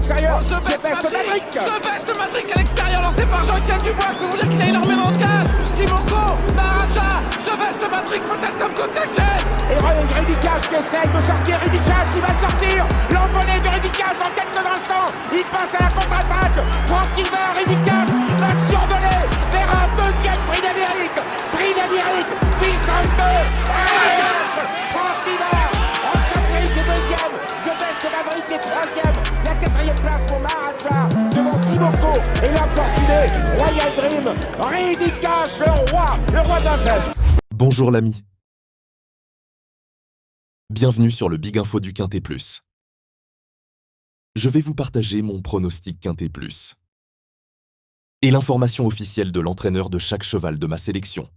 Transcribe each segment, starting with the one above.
l'extérieur. The The Best Best Maverick. The Best Maverick à l'extérieur, lancé par Jean-Étienne Dubois. Je peux vous dire qu'il a énormément de gaz. Simoko, Maharaja, The Best Maverick peut-être comme contingent. Et Ridicage qui essaye de sortir. Ridicage qui va sortir. L'envolée de Ridicage dans quelques instants. Il passe à la contre-attaque. Franck Nivard, Ridicage va survoler vers un deuxième prix d'Amérique. Prix d'Amérique, puissance 2. Franck Nivard, Roxane Gris est deuxième. The Best Maverick est troisième. La quatrième place pour Maharaja devant Timoko et l'infortuné Royal Dream. Ridicage, le roi d'un seul. Bonjour l'ami. Bienvenue sur le Big Info du Quintet Plus. Je vais vous partager mon pronostic Quintet Plus et l'information officielle de l'entraîneur de chaque cheval de ma sélection.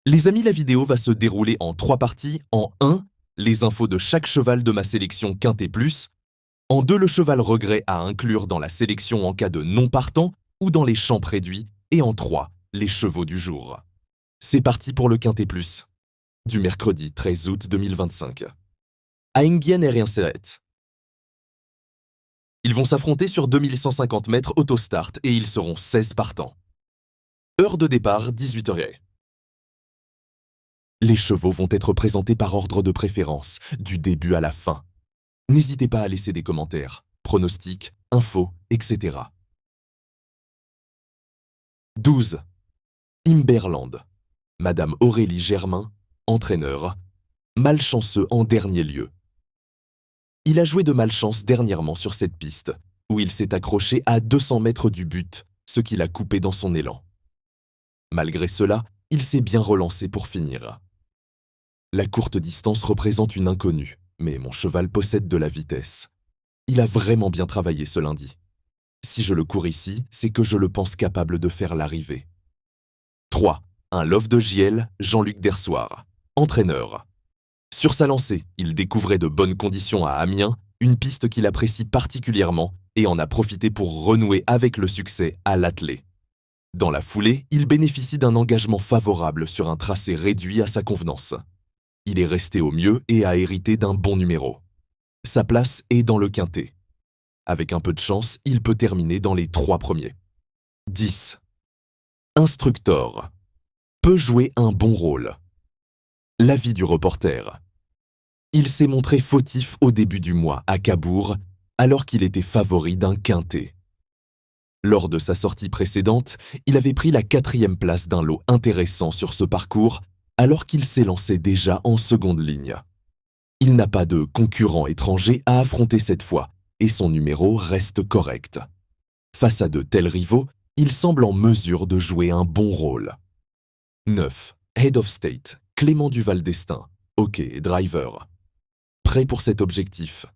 Les amis, la vidéo va se dérouler en 3 parties. En 1, les infos de chaque cheval de ma sélection Quintet Plus. En 2, le cheval regret à inclure dans la sélection en cas de non partant ou dans les champs réduits. Et en 3, les chevaux du jour. C'est parti pour le Quintet Plus du mercredi 13 août 2025. À Enghien et Rienceret. Ils vont s'affronter sur 2150 mètres autostart et ils seront 16 partants. Heure de départ, 18h. Les chevaux vont être présentés par ordre de préférence, du début à la fin. N'hésitez pas à laisser des commentaires, pronostics, infos, etc. 12. Imberland. Madame Aurélie Germain, entraîneur, malchanceux en dernier lieu. Il a joué de malchance dernièrement sur cette piste, où il s'est accroché à 200 mètres du but, ce qui l'a coupé dans son élan. Malgré cela, il s'est bien relancé pour finir. La courte distance représente une inconnue, mais mon cheval possède de la vitesse. Il a vraiment bien travaillé ce lundi. Si je le cours ici, c'est que je le pense capable de faire l'arrivée. 3. Un love de JL, Jean-Luc Dersoir, entraîneur. Sur sa lancée, il découvrait de bonnes conditions à Amiens, une piste qu'il apprécie particulièrement et en a profité pour renouer avec le succès à l'attelé. Dans la foulée, il bénéficie d'un engagement favorable sur un tracé réduit à sa convenance. Il est resté au mieux et a hérité d'un bon numéro. Sa place est dans le quintet. Avec un peu de chance, il peut terminer dans les 3 premiers. 10. Instructor. Peut jouer un bon rôle. L'avis du reporter. Il s'est montré fautif au début du mois à Cabourg, alors qu'il était favori d'un quintet. Lors de sa sortie précédente, il avait pris la 4e place d'un lot intéressant sur ce parcours, alors qu'il s'est lancé déjà en seconde ligne. Il n'a pas de concurrent étranger à affronter cette fois, et son numéro reste correct. Face à de tels rivaux, il semble en mesure de jouer un bon rôle. 9. Head of State, Clément Duval d'Estaing, hockey et driver. Prêt pour cet objectif.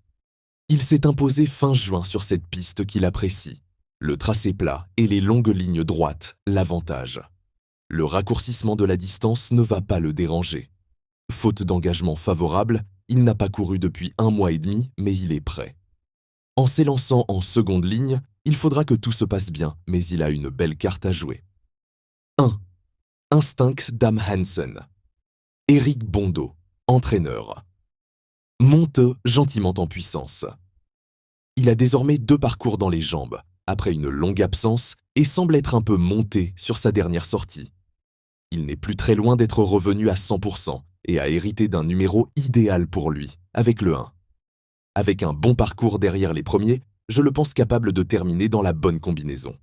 Il s'est imposé fin juin sur cette piste qu'il apprécie. Le tracé plat et les longues lignes droites l'avantage. Le raccourcissement de la distance ne va pas le déranger. Faute d'engagement favorable, il n'a pas couru depuis 1 mois et demi, mais il est prêt. En s'élançant en seconde ligne, il faudra que tout se passe bien, mais il a une belle carte à jouer. 1. Instinct Dame Hansen. Éric Bondeau, entraîneur. Monte gentiment en puissance. Il a désormais 2 parcours dans les jambes, après une longue absence, et semble être un peu monté sur sa dernière sortie. Il n'est plus très loin d'être revenu à 100% et a hérité d'un numéro idéal pour lui, avec le 1. Avec un bon parcours derrière les premiers, je le pense capable de terminer dans la bonne combinaison.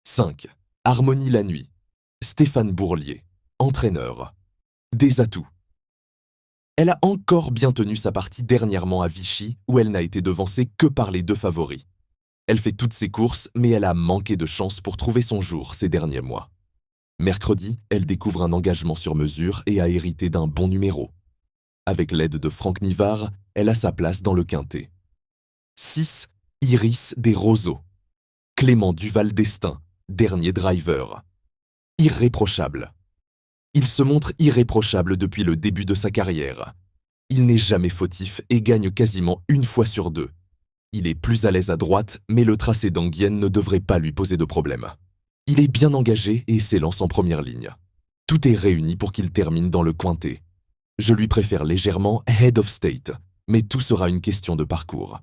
5. Harmonie la nuit. Stéphane Bourlier, entraîneur. Des atouts. Elle a encore bien tenu sa partie dernièrement à Vichy, où elle n'a été devancée que par les 2 favoris. Elle fait toutes ses courses, mais elle a manqué de chance pour trouver son jour ces derniers mois. Mercredi, elle découvre un engagement sur mesure et a hérité d'un bon numéro. Avec l'aide de Franck Nivard, elle a sa place dans le quintet. 6. Iris des Roseaux. Clément Duval d'Estaing, dernier driver. Irréprochable. Il se montre irréprochable depuis le début de sa carrière. Il n'est jamais fautif et gagne quasiment 1 fois sur 2. Il est plus à l'aise à droite, mais le tracé d'Enghien ne devrait pas lui poser de problème. Il est bien engagé et s'élance en première ligne. Tout est réuni pour qu'il termine dans le quintet. Je lui préfère légèrement Head of State, mais tout sera une question de parcours.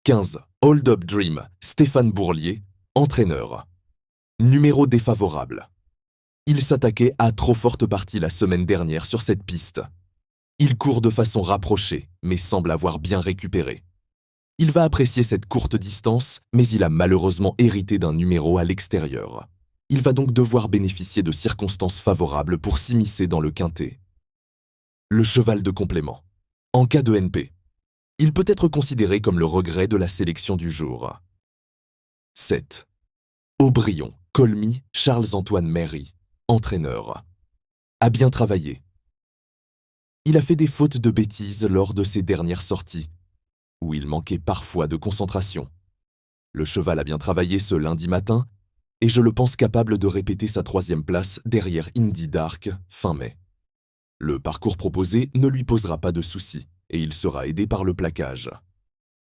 15. Hold Up Dream, Stéphane Bourlier, entraîneur. Numéro défavorable. Il s'attaquait à trop forte partie la semaine dernière sur cette piste. Il court de façon rapprochée, mais semble avoir bien récupéré. Il va apprécier cette courte distance, mais il a malheureusement hérité d'un numéro à l'extérieur. Il va donc devoir bénéficier de circonstances favorables pour s'immiscer dans le quintet. Le cheval de complément. En cas de NP, il peut être considéré comme le regret de la sélection du jour. 7. Aubryon, Colmy, Charles-Antoine Méry, entraîneur. A bien travaillé. Il a fait des fautes de bêtises lors de ses dernières sorties, où il manquait parfois de concentration. Le cheval a bien travaillé ce lundi matin, et je le pense capable de répéter sa 3e place derrière Indy Dark fin mai. Le parcours proposé ne lui posera pas de soucis, et il sera aidé par le plaquage.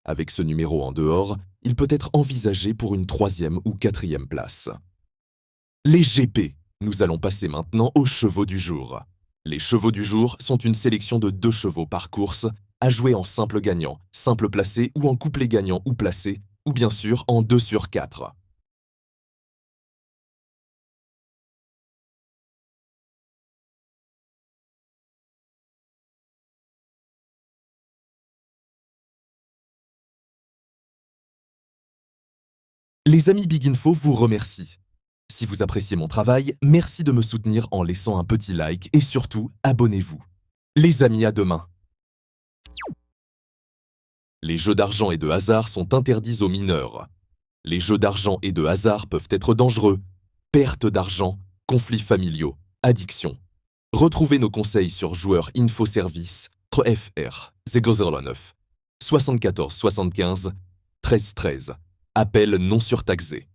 Avec ce numéro en dehors, il peut être envisagé pour une 3e ou 4e place. Les GP. Nous allons passer maintenant aux chevaux du jour. Les chevaux du jour sont une sélection de 2 chevaux par course, à jouer en simple gagnant, simple placé ou en couplet gagnant ou placé, ou bien sûr en 2 sur 4. Les amis Big Info vous remercient. Si vous appréciez mon travail, merci de me soutenir en laissant un petit like et surtout, abonnez-vous. Les amis, à demain. Les jeux d'argent et de hasard sont interdits aux mineurs. Les jeux d'argent et de hasard peuvent être dangereux. Perte d'argent, conflits familiaux, addiction. Retrouvez nos conseils sur Joueur Info Service FR 009 74 75 13 13. Appel non surtaxé.